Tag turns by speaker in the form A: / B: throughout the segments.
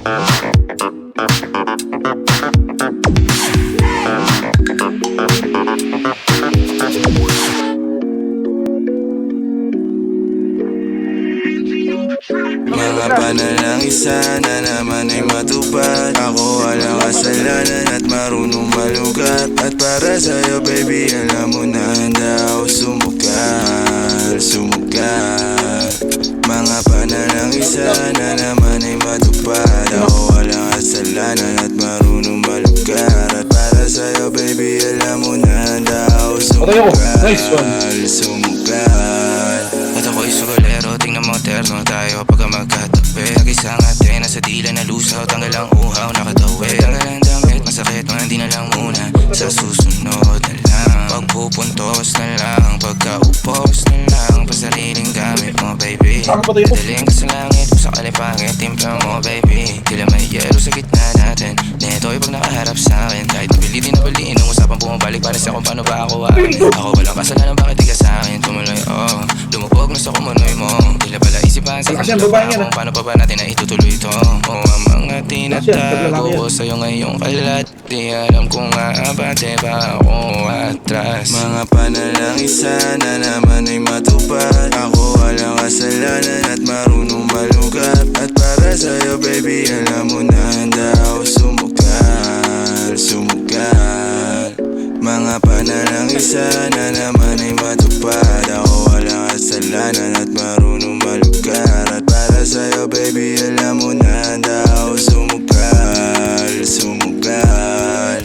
A: Mga panalang sana naman ay matupad. Ako walang kasalanan at marunong malugat. At para sa'yo baby alam mo na handa ako sumugal, sumugal. Mga panalang sana naman ay matupad. Ako walang kasalanan at marunong malugat. At para sa'yo baby alam mo na handa ako sumugal, sumugal. At ako'y sugolero, tingnan mo terno tayo pagka magkatabi. Nag-isang ate, nasa dila na lusaw, tanggal ang uhaw, nakatawi. Tanggal ang damit, masakit, mga hindi na lang muna. Sa susunod na lang, pagpupuntos na lang, pagkaupos na lang, pasariling gamit mo baby. Daling ka sa langit, kung sakali pangit, timpla mo baby. Tila may yelo sa gitna natin, neto'y pag nakaharap sa'kin. Kahit napilitin na baliin, ang usapang bumabalik para sa kung paano ba ako akin. Ako walang kasalanan, bakit di ka sa'kin tumuloy, oh. Lumubog na sa kumunoy mo, tila pala isipan sa kung paano pa ba natin na itutuloy ito. O ang mga tinatago ko sa'yo ngayong kalat, di alam kung aabante ba ako atras. Mga panalangin sana naman ay matupad. Ako walang kasalanan at marunong malugat. At para sa'yo baby alam mo na handa ako sumugal, sumugal. Mga panalangin sana naman ay matupad. Ako walang kasalanan at marunong malugar. At para sa'yo baby alam mo na handa ako sumugal, sumugal.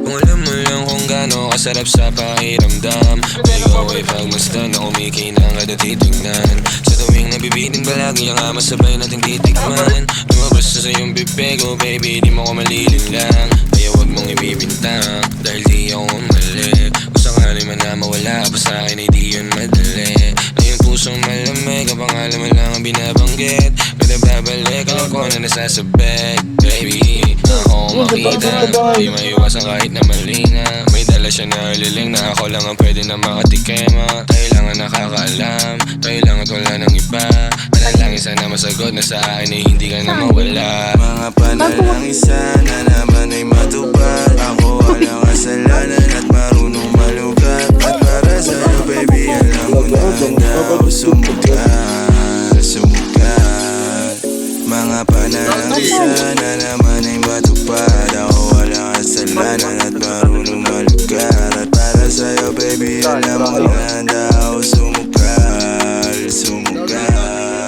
A: Kung alam mo lang kung gaano kasarap sa pakiramdam, ikaw ay pagmasdan na kumikinang at titignan. Sa tuwing nabibitin palagi ang masabay nating titikman. Lumabas na sa iyong bibig, oh baby di mo ko malilin lang. Kaya huwag mong ibibintang, dahil di ako mali. Kung sakali man na mawala pa sa akin ay di yun madali. Ngayong pusong malamig, kapang alam mo lang ang binabanggit. Pero babalik, alam ko na nasasabit, baby. Ako makita, di maiwasan kahit na malina. May dala siya na liling na ako lang ang pwede na makatikema. Tayo lang ang nakakaalam, tayo lang at wala ng iba. Manalangin sana masagot na sa akin ay hindi ka na mawala. Mga panalangin sana naman ay matupad. Ako walang kasalanan at marunong malugat. At para sa'yo baby alam mo na handa ako sumugal, sumugal. Mga panalangin sana naman ay matupad. Ako walang kasalanan at marunong malugat. At para sa'yo baby alam mo na handa ako sumugal, sumugal.